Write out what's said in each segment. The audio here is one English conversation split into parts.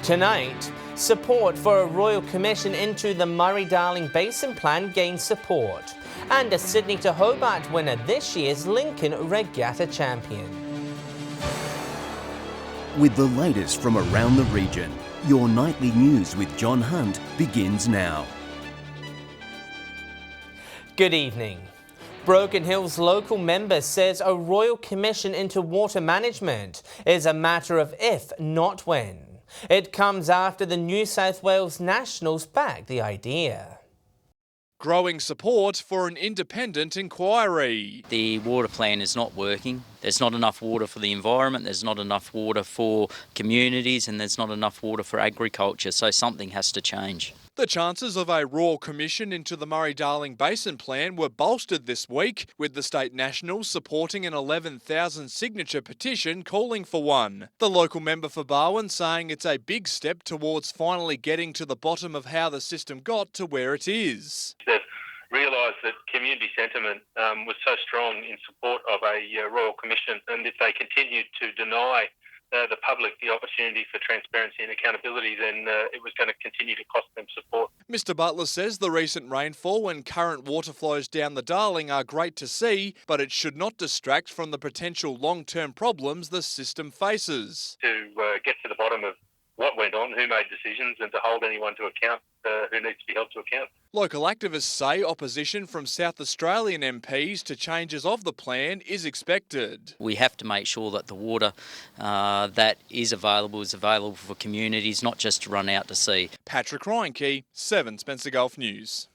Tonight, support for a royal commission into the Murray-Darling Basin Plan gains support, and a Sydney to Hobart winner this year's Lincoln Regatta champion. With the latest from around the region, your nightly news with John Hunt begins now. Good evening. Broken Hill's local member says a royal commission into water management is a matter of if, not when. It comes after the New South Wales Nationals backed the idea. Growing support for an independent inquiry. The water plan is not working. There's not enough water for the environment, there's not enough water for communities, and there's not enough water for agriculture, so something has to change. The chances of a royal commission into the Murray-Darling Basin Plan were bolstered this week, with the State Nationals supporting an 11,000 signature petition calling for one. The local member for Barwon saying it's a big step towards finally getting to the bottom of how the system got to where it is. They've realised that community sentiment was so strong in support of a royal commission, and if they continued to deny the public the opportunity for transparency and accountability, then it was going to continue to cost them support. Mr Butler says the recent rainfall and current water flows down the Darling are great to see, but it should not distract from the potential long-term problems the system faces. To get to the bottom of what went on, who made decisions, and to hold anyone to account who needs to be held to account. Local activists say opposition from South Australian MPs to changes of the plan is expected. We have to make sure that the water that is available for communities, not just to run out to sea. Patrick Reinke, 7 Spencer Gulf News.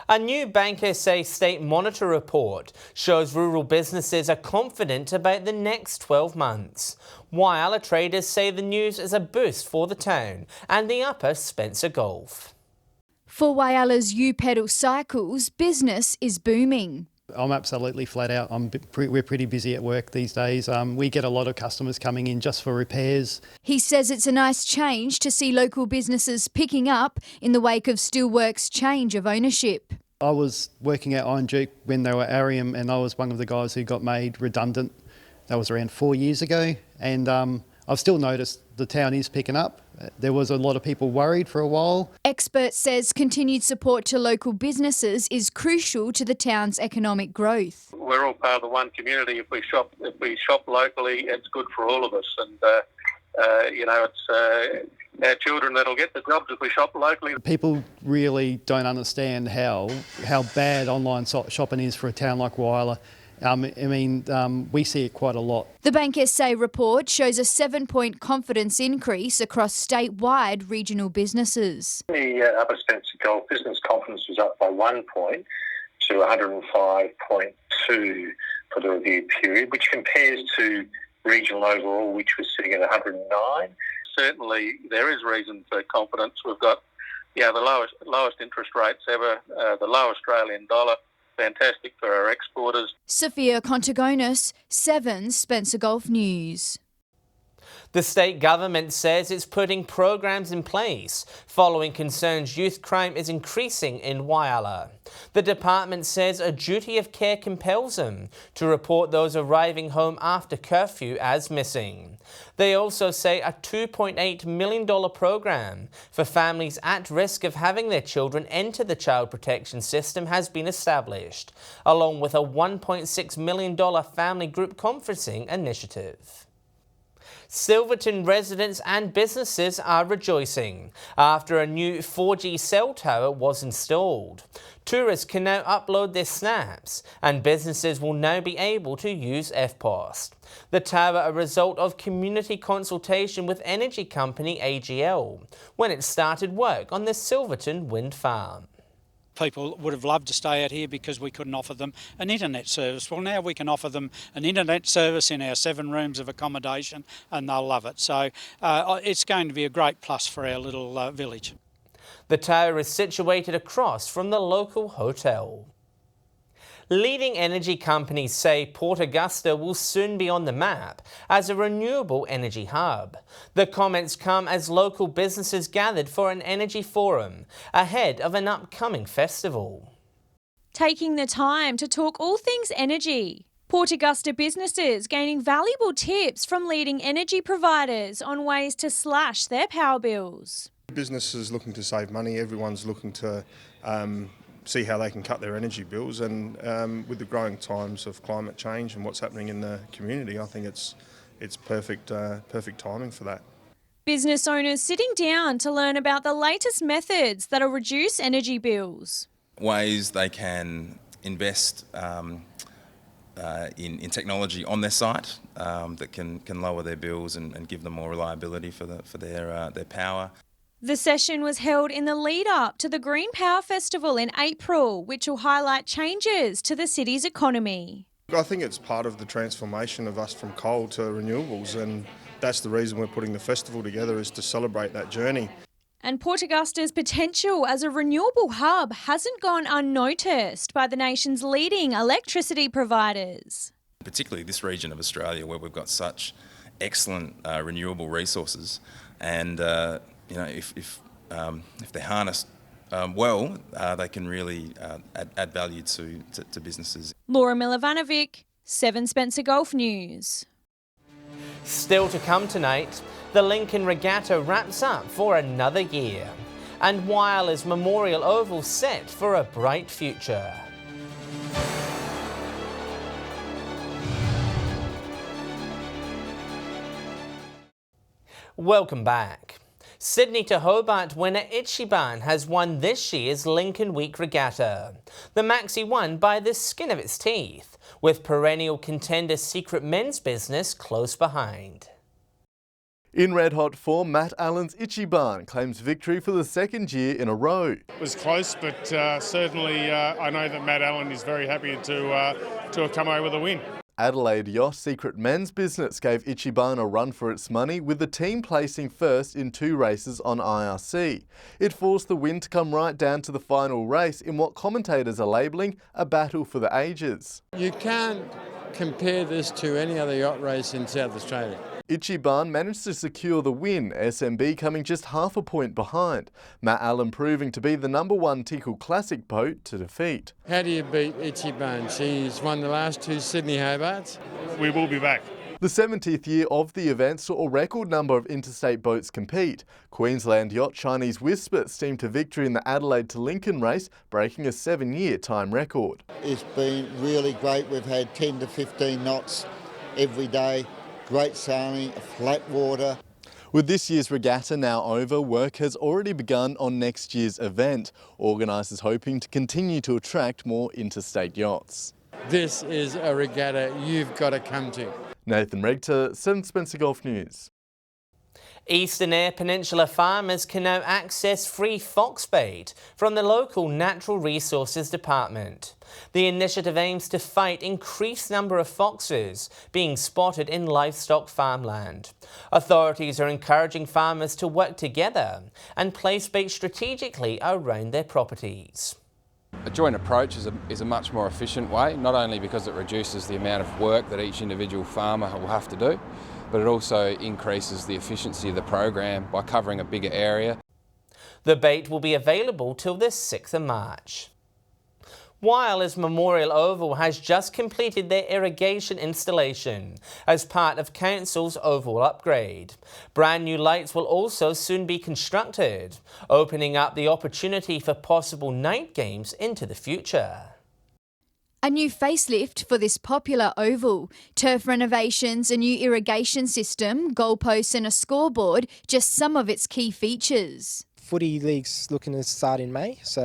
A new Bank SA State Monitor report shows rural businesses are confident about the next 12 months. Whyalla traders say the news is a boost for the town and the upper Spencer Gulf. For Whyalla's U-pedal cycles, business is booming. I'm absolutely flat out. We're pretty busy at work these days. We get a lot of customers coming in just for repairs. He says it's a nice change to see local businesses picking up in the wake of Steelworks' change of ownership. I was working at Iron Duke when they were Arium, and I was one of the guys who got made redundant. That was around 4 years ago, and I've still noticed the town is picking up. There was a lot of people worried for a while. Expert says continued support to local businesses is crucial to the town's economic growth. We're all part of the one community. If we shop locally, it's good for all of us. And it's our children that'll get the jobs if we shop locally. People really don't understand how bad online shopping is for a town like Whyalla. We see it quite a lot. The Bank SA report shows a 7-point confidence increase across statewide regional businesses. The Upper Spencer Gulf business confidence was up by 1 point to 105.2 for the review period, which compares to regional overall, which was sitting at 109. Certainly, there is reason for confidence. We've got the lowest interest rates ever, the low Australian dollar. Fantastic for our exporters. Sophia Contagonis, 7 Spencer Gulf News. The state government says it's putting programs in place following concerns youth crime is increasing in Whyalla. The department says a duty of care compels them to report those arriving home after curfew as missing. They also say a $2.8 million program for families at risk of having their children enter the child protection system has been established, along with a $1.6 million family group conferencing initiative. Silverton residents and businesses are rejoicing after a new 4G cell tower was installed. Tourists can now upload their snaps and businesses will now be able to use FPOS. The tower a result of community consultation with energy company AGL when it started work on the Silverton wind farm. People would have loved to stay out here because we couldn't offer them an internet service. Well, now we can offer them an internet service in our 7 rooms of accommodation and they'll love it. So it's going to be a great plus for our little village. The tower is situated across from the local hotel. Leading energy companies say Port Augusta will soon be on the map as a renewable energy hub. The comments come as local businesses gathered for an energy forum ahead of an upcoming festival. Taking the time to talk all things energy. Port Augusta businesses gaining valuable tips from leading energy providers on ways to slash their power bills. Businesses looking to save money, everyone's looking to see how they can cut their energy bills, and with the growing times of climate change and what's happening in the community, I think it's perfect timing for that. Business owners sitting down to learn about the latest methods that'll reduce energy bills. Ways they can invest in technology on their site that can lower their bills and give them more reliability for their power. The session was held in the lead-up to the Green Power Festival in April, which will highlight changes to the city's economy. I think it's part of the transformation of us from coal to renewables, and that's the reason we're putting the festival together, is to celebrate that journey. And Port Augusta's potential as a renewable hub hasn't gone unnoticed by the nation's leading electricity providers. Particularly this region of Australia, where we've got such excellent renewable resources, and if they're harnessed well, they can really add value to businesses. Laura Milovanovic, 7 Spencer Golf News. Still to come tonight, the Lincoln Regatta wraps up for another year, and Wyala's Memorial Oval set for a bright future. Welcome back. Sydney to Hobart winner Ichiban has won this year's Lincoln Week Regatta. The Maxi won by the skin of its teeth, with perennial contender Secret Men's Business close behind. In red-hot form, Matt Allen's Ichiban claims victory for the second year in a row. It was close, but certainly I know that Matt Allen is very happy to have come away with a win. Adelaide Yacht Secret Men's Business gave Ichiban a run for its money, with the team placing first in 2 races on IRC. It forced the win to come right down to the final race in what commentators are labelling a battle for the ages. You can't compare this to any other yacht race in South Australia. Ichiban managed to secure the win, SMB coming just half a point behind. Matt Allen proving to be the #1 Tickle Classic boat to defeat. How do you beat Ichiban? She's won the last 2 Sydney Hobarts. We will be back. The 70th year of the event saw a record number of interstate boats compete. Queensland yacht Chinese Whisper steamed to victory in the Adelaide to Lincoln race, breaking a 7-year time record. It's been really great. We've had 10 to 15 knots every day. Great sailing, flat water. With this year's regatta now over, work has already begun on next year's event. Organisers hoping to continue to attract more interstate yachts. This is a regatta you've got to come to. Nathan Regter, 7 Spencer Golf News. Eastern Eyre Peninsula farmers can now access free fox bait from the local Natural Resources Department. The initiative aims to fight increased number of foxes being spotted in livestock farmland. Authorities are encouraging farmers to work together and place bait strategically around their properties. A joint approach is a much more efficient way, not only because it reduces the amount of work that each individual farmer will have to do, but it also increases the efficiency of the program by covering a bigger area. The bait will be available till the 6th of March. Wyala's Memorial Oval has just completed their irrigation installation as part of Council's oval upgrade. Brand new lights will also soon be constructed, opening up the opportunity for possible night games into the future. A new facelift for this popular oval, turf renovations, a new irrigation system, goalposts and a scoreboard, just some of its key features. Footy league's looking to start in May, so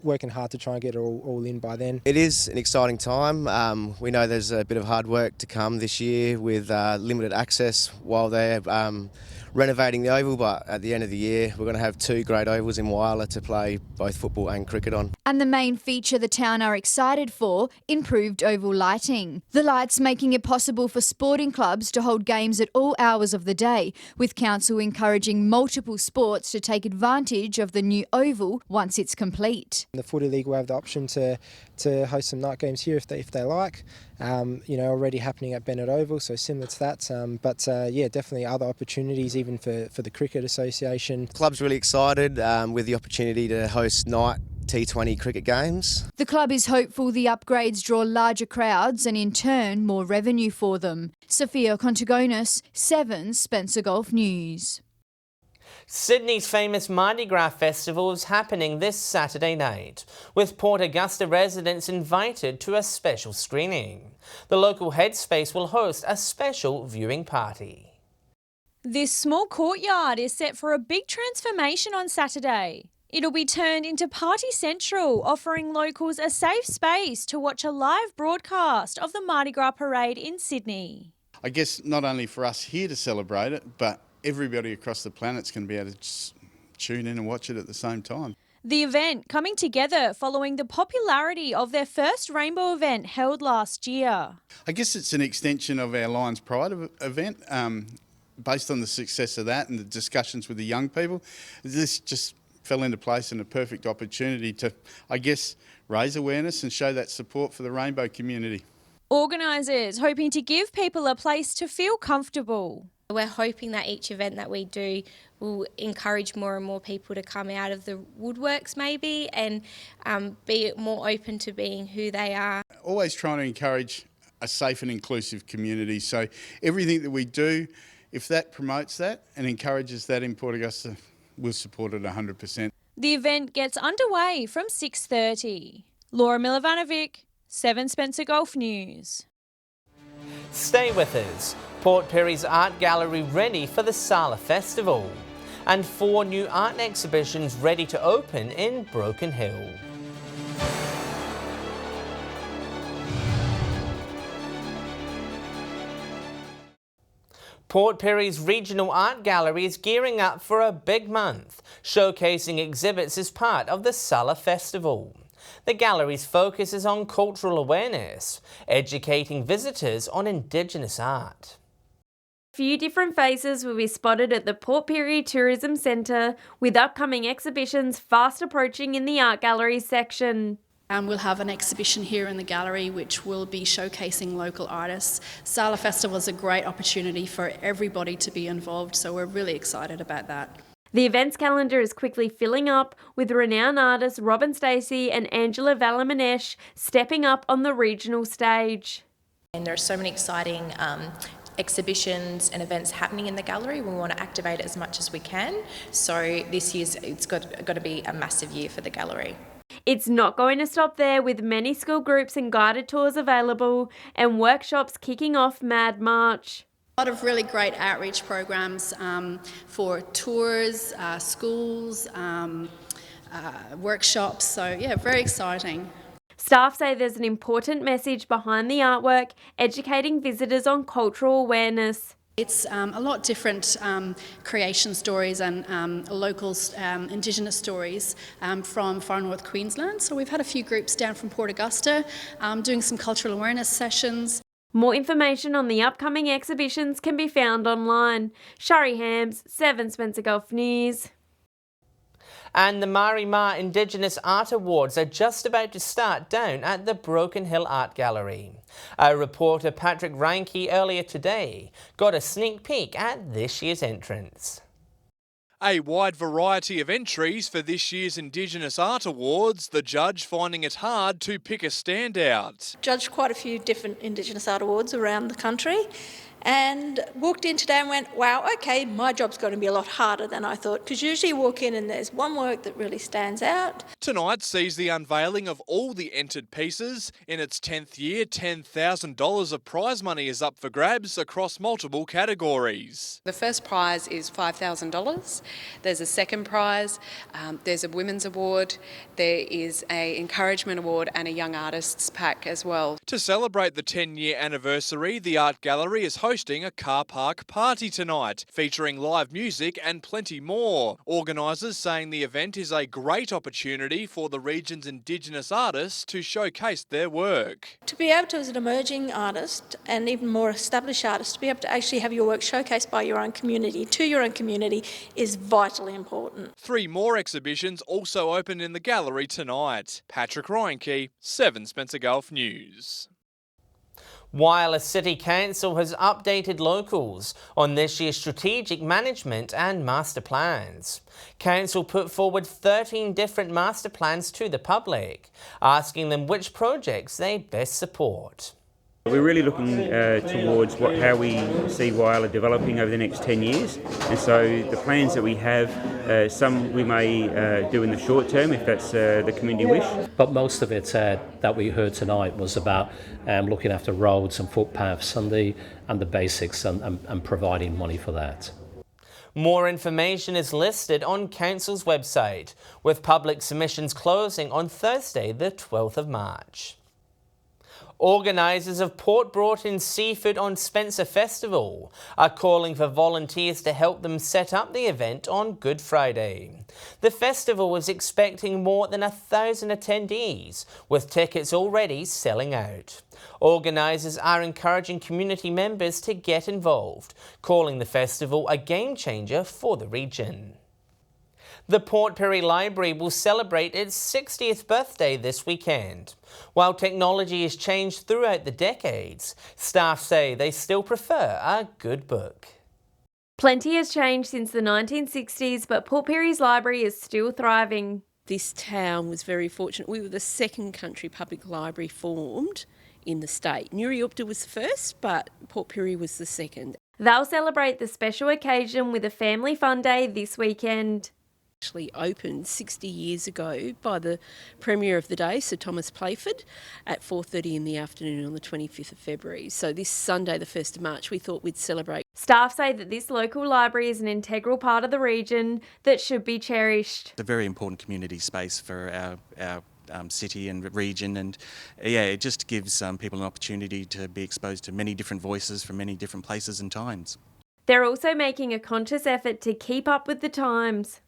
working hard to try and get it all in by then. It is an exciting time. We know there's a bit of hard work to come this year with limited access while they're renovating the oval, but at the end of the year we're going to have 2 great ovals in Wyala to play both football and cricket on. And the main feature the town are excited for, improved oval lighting. The lights making it possible for sporting clubs to hold games at all hours of the day, with council encouraging multiple sports to take advantage of the new oval once it's complete. The Footy League will have the option to host some night games here if they like. Already happening at Bennett Oval, so similar to that. But definitely other opportunities even for the Cricket Association. Club's really excited with the opportunity to host night T20 cricket games. The club is hopeful the upgrades draw larger crowds and in turn more revenue for them. Sophia Contagonis, 7 Spencer Golf News. Sydney's famous Mardi Gras festival is happening this Saturday night, with Port Augusta residents invited to a special screening. The local Headspace will host a special viewing party. This small courtyard is set for a big transformation on Saturday. It'll be turned into Party Central, offering locals a safe space to watch a live broadcast of the Mardi Gras parade in Sydney. I guess not only for us here to celebrate it, but everybody across the planet's going to be able to just tune in and watch it at the same time. The event coming together following the popularity of their first rainbow event held last year. I guess it's an extension of our Lions Pride event. Based on the success of that and the discussions with the young people, this just fell into place and a perfect opportunity to, I guess, raise awareness and show that support for the rainbow community. Organisers hoping to give people a place to feel comfortable. We're hoping that each event that we do will encourage more and more people to come out of the woodworks maybe and be more open to being who they are. Always trying to encourage a safe and inclusive community. So everything that we do, if that promotes that and encourages that in Port Augusta, we'll support it 100%. The event gets underway from 6:30. Laura Milovanovic, 7 Spencer Golf News. Stay with us. Port Pirie's art gallery ready for the Sala Festival. And 4 new art exhibitions ready to open in Broken Hill. Port Pirie's Regional Art Gallery is gearing up for a big month, showcasing exhibits as part of the Sala Festival. The gallery's focus is on cultural awareness, educating visitors on Indigenous art. A few different faces will be spotted at the Port Pirie Tourism Centre, with upcoming exhibitions fast approaching in the art gallery section. We'll have an exhibition here in the gallery which will be showcasing local artists. Sala Festival is a great opportunity for everybody to be involved, so we're really excited about that. The events calendar is quickly filling up, with renowned artists Robin Stacey and Angela Valamanesh stepping up on the regional stage. And there are so many exciting exhibitions and events happening in the gallery. We want to activate it as much as we can. So this year's it's got to be a massive year for the gallery. It's not going to stop there, with many school groups and guided tours available and workshops kicking off Mad March. A lot of really great outreach programs for tours, schools, workshops, so yeah, very exciting. Staff say there's an important message behind the artwork, educating visitors on cultural awareness. It's a lot different creation stories and local Indigenous stories from far north Queensland. So we've had a few groups down from Port Augusta doing some cultural awareness sessions. More information on the upcoming exhibitions can be found online. Shari Hams, 7 Spencer Golf News. And the Mari Ma Indigenous Art Awards are just about to start down at the Broken Hill Art Gallery. Our reporter Patrick Reinke earlier today got a sneak peek at this year's entrance. A wide variety of entries for this year's Indigenous Art Awards, the judge finding it hard to pick a standout. Judged quite a few different Indigenous Art Awards around the country and walked in today and went, wow, okay, my job's going to be a lot harder than I thought, because usually you walk in and there's one work that really stands out. Tonight sees the unveiling of all the entered pieces. In its 10th year, $10,000 of prize money is up for grabs across multiple categories. The first prize is $5,000. There's a second prize, there's a Women's Award, there is an Encouragement Award and a Young Artists Pack as well. To celebrate the 10-year anniversary, the Art Gallery is hosting a car park party tonight, featuring live music and plenty more. Organisers saying the event is a great opportunity for the region's Indigenous artists to showcase their work. To be able to, as an emerging artist and even more established artist, to be able to actually have your work showcased by your own community, to your own community, is vitally important. 3 more exhibitions also open in the gallery tonight. Patrick Reinke, 7 Spencer Golf News. Whyalla City Council has updated locals on this year's strategic management and master plans. Council put forward 13 different master plans to the public, asking them which projects they best support. We're really looking towards how we see Whyalla developing over the next 10 years, and so the plans that we have, some we may do in the short term if that's the community wish. But most of it that we heard tonight was about looking after roads and footpaths and the basics and providing money for that. More information is listed on Council's website, with public submissions closing on Thursday the 12th of March. Organisers of Port Broughton Seafood on Spencer Festival are calling for volunteers to help them set up the event on Good Friday. The festival is expecting more than 1,000 attendees, with tickets already selling out. Organisers are encouraging community members to get involved, calling the festival a game changer for the region. The Port Pirie Library will celebrate its 60th birthday this weekend. While technology has changed throughout the decades, staff say they still prefer a good book. Plenty has changed since the 1960s, but Port Pirie's library is still thriving. This town was very fortunate. We were the second country public library formed in the state. Augusta was the first, but Port Pirie was the second. They'll celebrate the special occasion with a family fun day this weekend. Actually opened 60 years ago by the Premier of the day, Sir Thomas Playford, at 4:30 in the afternoon on the 25th of February. So this Sunday, the 1st of March, we thought we'd celebrate. Staff say that this local library is an integral part of the region that should be cherished. It's a very important community space for our city and region, and it just gives people an opportunity to be exposed to many different voices from many different places and times. They're also making a conscious effort to keep up with the times.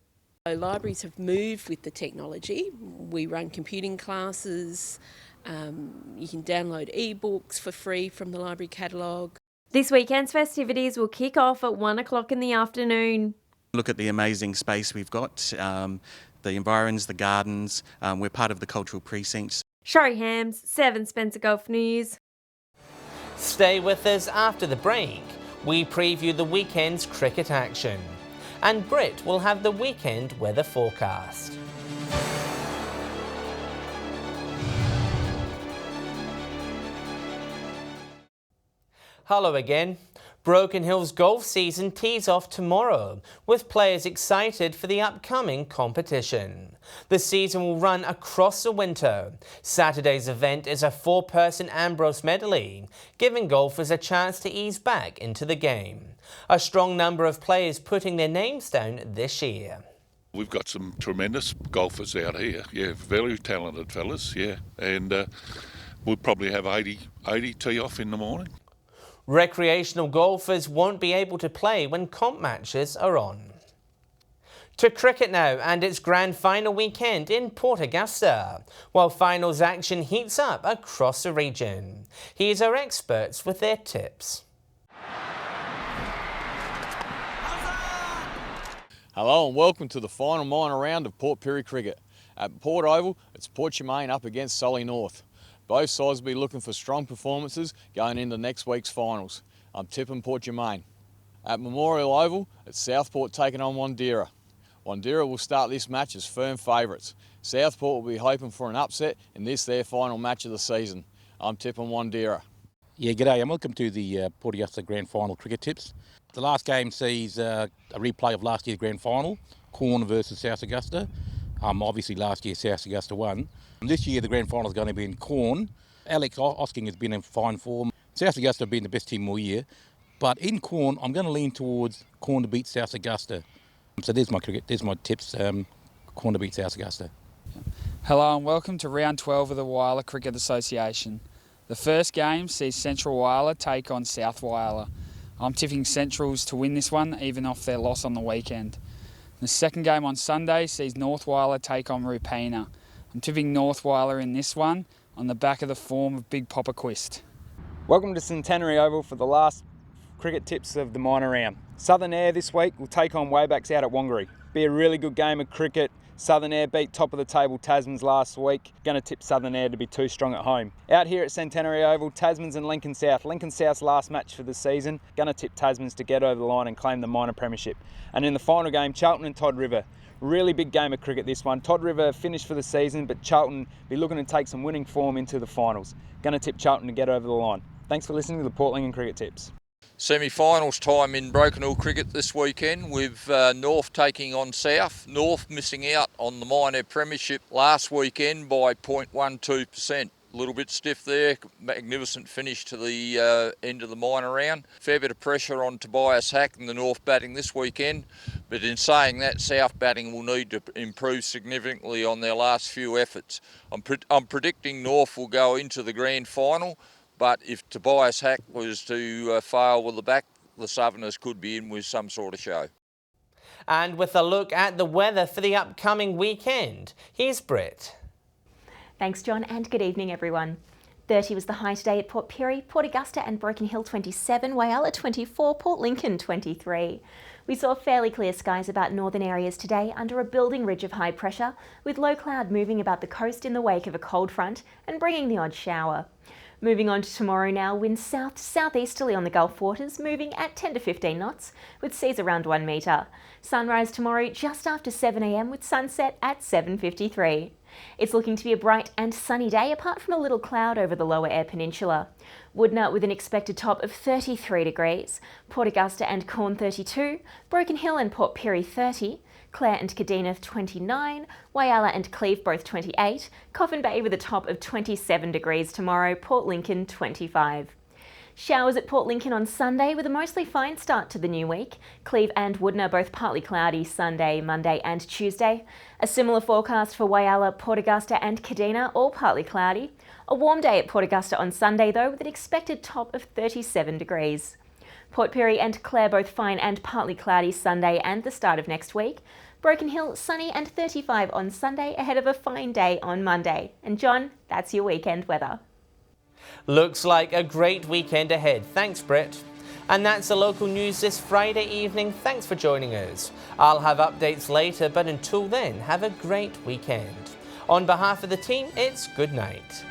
So libraries have moved with the technology. We run computing classes, you can download e-books for free from the library catalogue. This weekend's festivities will kick off at 1 o'clock in the afternoon. Look at the amazing space we've got, the environs, the gardens. We're part of the cultural precincts. Shari Hams, 7 Spencer Gulf News. Stay with us after the break. We preview the weekend's cricket action. And Britt will have the weekend weather forecast. Hello again. Broken Hill's golf season tees off tomorrow, with players excited for the upcoming competition. The season will run across the winter. Saturday's event is a 4-person Ambrose medley, giving golfers a chance to ease back into the game. A strong number of players putting their names down this year. We've got some tremendous golfers out here, very talented fellas, and we'll probably have 80 tee off in the morning. Recreational golfers won't be able to play when comp matches are on. To cricket now, and its grand final weekend in Port Augusta, while finals action heats up across the region. Here's our experts with their tips. Hello and welcome to the final minor round of Port Pirie cricket. At Port Oval, it's Port Germain up against Solly North. Both sides will be looking for strong performances going into next week's finals. I'm tipping Port Germain. At Memorial Oval, it's Southport taking on Wandera. Wandera will start this match as firm favourites. Southport will be hoping for an upset in this their final match of the season. I'm tipping Wandera. Yeah, g'day and welcome to the Port Augusta Grand Final cricket tips. The last game sees a replay of last year's Grand Final, Corn versus South Augusta. Obviously last year South Augusta won. This year the Grand Final is going to be in Corn. Alex Osking has been in fine form. South Augusta have been the best team all year. But in Corn, I'm going to lean towards Corn to beat South Augusta. So there's my cricket, there's my tips, Corn to beat South Augusta. Hello and welcome to round 12 of the Whyalla Cricket Association. The first game sees Central Whyalla take on South Whyalla. I'm tipping Centrals to win this one, even off their loss on the weekend. The second game on Sunday sees North Whyalla take on Rupina. I'm tipping North Whyalla in this one on the back of the form of Big Popper Quist. Welcome to Centenary Oval for the last cricket tips of the minor round. Southern Air this week will take on Waybacks out at Wangari. Be a really good game of cricket. Southern Air beat top of the table Tasmans last week. Going to tip Southern Air to be too strong at home. Out here at Centenary Oval, Tasmans and Lincoln South. Lincoln South's last match for the season. Going to tip Tasmans to get over the line and claim the minor premiership. And in the final game, Charlton and Todd River. Really big game of cricket this one. Todd River finished for the season, but Charlton be looking to take some winning form into the finals. Going to tip Charlton to get over the line. Thanks for listening to the Port Lincoln Cricket Tips. Semi-finals time in Broken Hill cricket this weekend with North taking on South. North missing out on the minor premiership last weekend by 0.12%. A little bit stiff there, magnificent finish to the end of the minor round. Fair bit of pressure on Tobias Hack and the North batting this weekend. But in saying that, South batting will need to improve significantly on their last few efforts. I'm predicting North will go into the grand final. But if Tobias Hack was to fail with the back, the Southerners could be in with some sort of show. And with a look at the weather for the upcoming weekend, here's Britt. Thanks, John, and good evening, everyone. 30 was the high today at Port Pirie, Port Augusta and Broken Hill 27, Whyalla 24, Port Lincoln 23. We saw fairly clear skies about northern areas today under a building ridge of high pressure, with low cloud moving about the coast in the wake of a cold front and bringing the odd shower. Moving on to tomorrow now, winds south to southeasterly on the Gulf waters, moving at 10 to 15 knots, with seas around 1 metre. Sunrise tomorrow just after 7 a.m, with sunset at 7:53. It's looking to be a bright and sunny day, apart from a little cloud over the lower Eyre Peninsula. Woodnut with an expected top of 33 degrees, Port Augusta and Corn 32, Broken Hill and Port Pirie 30, Clare and Kadina 29, Whyalla and Cleve both 28, Coffin Bay with a top of 27 degrees tomorrow, Port Lincoln 25. Showers at Port Lincoln on Sunday with a mostly fine start to the new week. Cleve and Woodnut both partly cloudy Sunday, Monday and Tuesday. A similar forecast for Whyalla, Port Augusta and Kadina, all partly cloudy. A warm day at Port Augusta on Sunday though, with an expected top of 37 degrees. Port Pirie and Clare both fine and partly cloudy Sunday and the start of next week. Broken Hill sunny and 35 on Sunday ahead of a fine day on Monday. And John, that's your weekend weather. Looks like a great weekend ahead. Thanks, Britt. And that's the local news this Friday evening. Thanks for joining us. I'll have updates later, but until then, have a great weekend. On behalf of the team, it's good night.